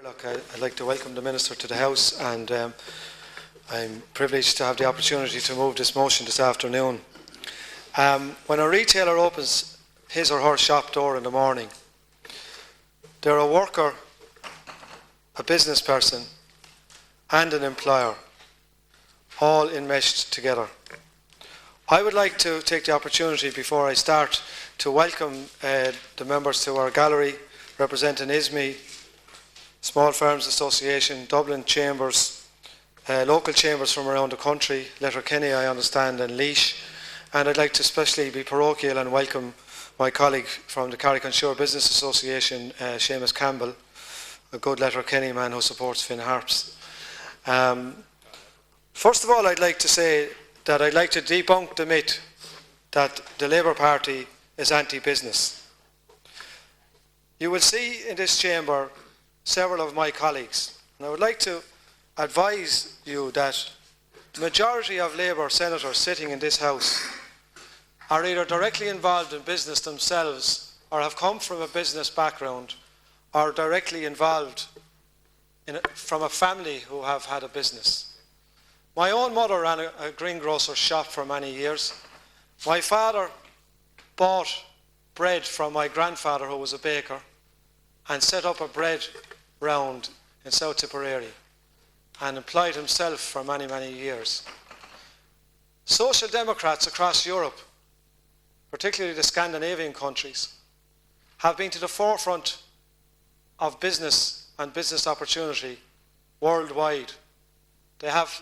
Look, I'd like to welcome the Minister to the House, and I'm privileged to have the opportunity to move this motion this afternoon. When a retailer opens his or her shop door in the morning, they're a worker, a business person and an employer, all enmeshed together. I would like to take the opportunity before I start to welcome the members to our gallery representing ISME, Small Farms Association, Dublin Chambers, local chambers from around the country, Letterkenny I understand, and Laois. And I'd like to especially be parochial and welcome my colleague from the Carrick-on-Shore Business Association, Seamus Campbell, a good Letterkenny man who supports Finn Harps. First of all, I'd like to say that I'd like to debunk the myth that the Labour Party is anti-business. You will see in this chamber several of my colleagues, and I would like to advise you that the majority of Labour senators sitting in this House are either directly involved in business themselves or have come from a business background or directly involved from a family who have had a business. My own mother ran a greengrocer's shop for many years. My father bought bread from my grandfather, who was a baker, and set up a bread round in South Tipperary and employed himself for many, many years. Social Democrats across Europe, particularly the Scandinavian countries, have been to the forefront of business and business opportunity worldwide. They have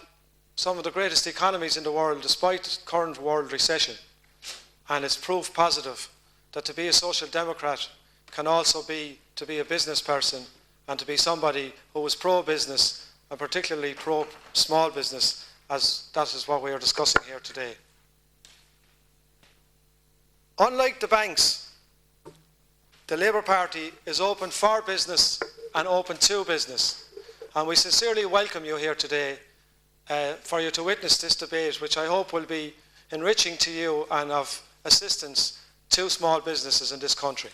some of the greatest economies in the world despite the current world recession, and it's proof positive that to be a social democrat can also be to be a business person and to be somebody who is pro-business and particularly pro-small business, as that is what we are discussing here today. Unlike the banks, the Labour Party is open for business and open to business, and we sincerely welcome you here today for you to witness this debate, which I hope will be enriching to you and of assistance to small businesses in this country.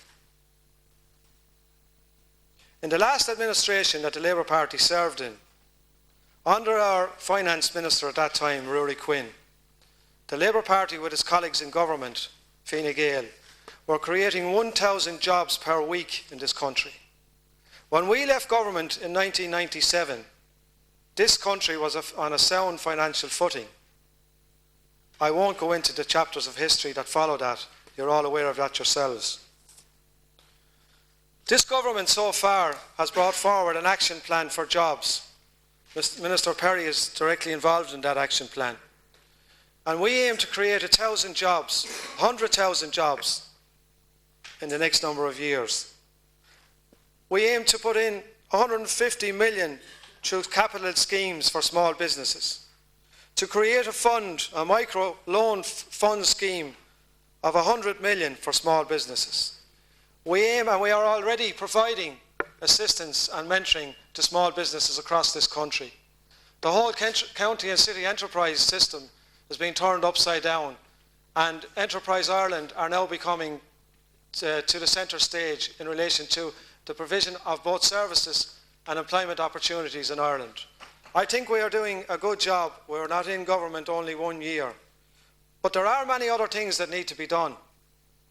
In the last administration that the Labour Party served in, under our Finance Minister at that time, Ruairi Quinn, the Labour Party with its colleagues in government, Fine Gael, were creating 1,000 jobs per week in this country. When we left government in 1997, this country was on a sound financial footing. I won't go into the chapters of history that follow that. You're all aware of that yourselves. This government so far has brought forward an action plan for jobs. Minister Perry is directly involved in that action plan. And we aim to create 1,000 jobs, 100,000 jobs in the next number of years. We aim to put in 150 million through capital schemes for small businesses, to create a fund, a micro loan fund scheme of 100 million for small businesses. We aim, and we are already providing assistance and mentoring to small businesses across this country. The whole county and city enterprise system has been turned upside down, and Enterprise Ireland are now becoming to the centre stage in relation to the provision of both services and employment opportunities in Ireland. I think we are doing a good job. We're not in government only 1 year. But there are many other things that need to be done.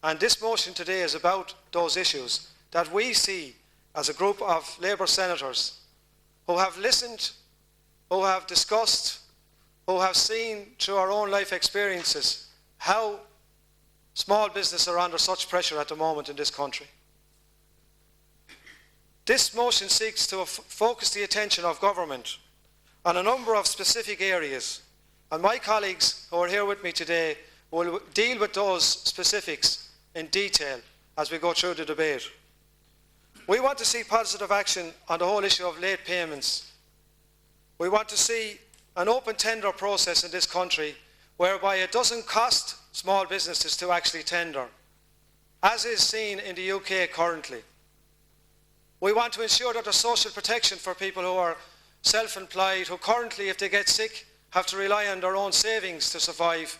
And this motion today is about those issues that we see as a group of Labour senators who have listened, who have discussed, who have seen through our own life experiences how small businesses are under such pressure at the moment in this country. This motion seeks to focus the attention of government on a number of specific areas, and my colleagues who are here with me today will deal with those specifics in detail as we go through the debate. We want to see positive action on the whole issue of late payments. We want to see an open tender process in this country whereby it doesn't cost small businesses to actually tender, as is seen in the UK currently. We want to ensure that there's social protection for people who are self-employed, who currently, if they get sick, have to rely on their own savings to survive,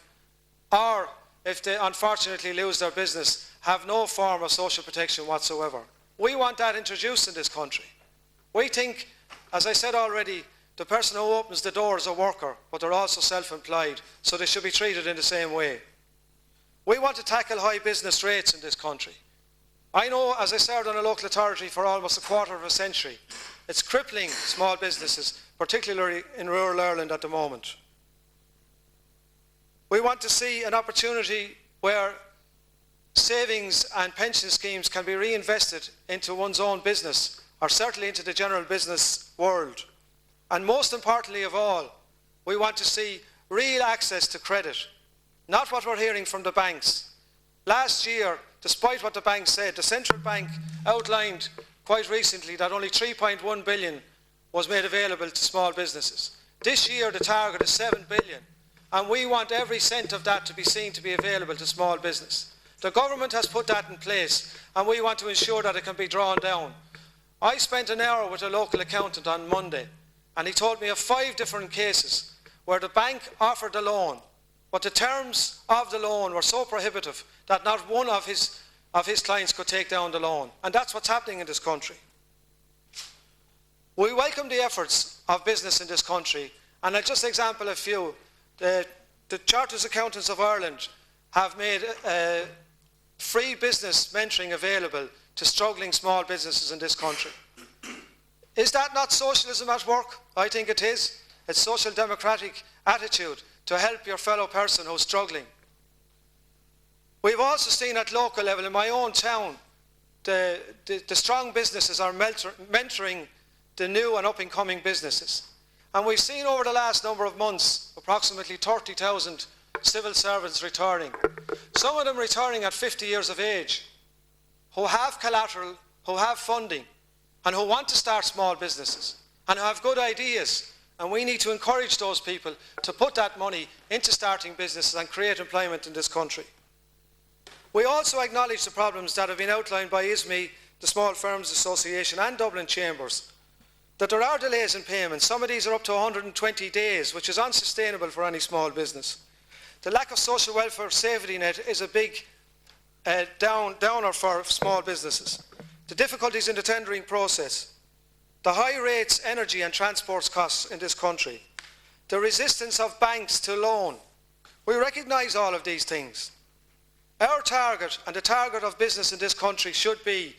or if they unfortunately lose their business, have no form of social protection whatsoever. We want that introduced in this country. We think, as I said already, the person who opens the door is a worker, but they're also self-employed, so they should be treated in the same way. We want to tackle high business rates in this country. I know, as I served on a local authority for almost a quarter of a century, it's crippling small businesses, particularly in rural Ireland at the moment. We want to see an opportunity where savings and pension schemes can be reinvested into one's own business, or certainly into the general business world. And most importantly of all, we want to see real access to credit, not what we're hearing from the banks. Last year, despite what the banks said, the central bank outlined quite recently that only 3.1 billion was made available to small businesses. This year the target is 7 billion, and we want every cent of that to be seen to be available to small business. The government has put that in place, and we want to ensure that it can be drawn down. I spent an hour with a local accountant on Monday, and he told me of 5 different cases where the bank offered the loan, but the terms of the loan were so prohibitive that not one of his clients could take down the loan. And that's what's happening in this country. We welcome the efforts of business in this country, and I'll just example a few. The Chartered Accountants of Ireland have made free business mentoring available to struggling small businesses in this country. Is that not socialism at work? I think it is. It's social democratic attitude to help your fellow person who's struggling. We've also seen at local level in my own town, the strong businesses are mentoring the new and up-and-coming businesses. And we've seen over the last number of months approximately 30,000 civil servants retiring. Some of them retiring at 50 years of age, who have collateral, who have funding, and who want to start small businesses, and who have good ideas. And we need to encourage those people to put that money into starting businesses and create employment in this country. We also acknowledge the problems that have been outlined by ISME, the Small Firms Association, and Dublin Chambers, that there are delays in payments. Some of these are up to 120 days, which is unsustainable for any small business. The lack of social welfare safety net is a big downer for small businesses. The difficulties in the tendering process, the high rates, energy and transport costs in this country, the resistance of banks to loan. We recognise all of these things. Our target and the target of business in this country should be,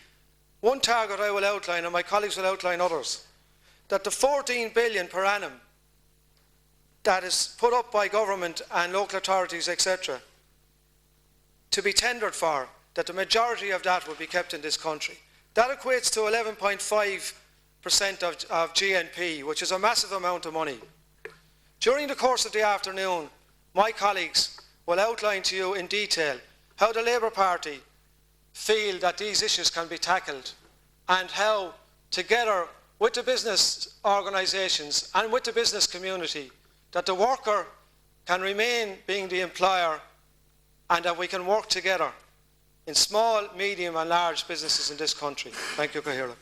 one target I will outline and my colleagues will outline others, that the 14 billion per annum that is put up by government and local authorities, etc., to be tendered for, that the majority of that will be kept in this country. That equates to 11.5% of GNP, which is a massive amount of money. During the course of the afternoon, my colleagues will outline to you in detail how the Labour Party feel that these issues can be tackled, and how, together with the business organisations and with the business community, that the worker can remain being the employer, and that we can work together in small, medium and large businesses in this country. Thank you, Cathaoirleach.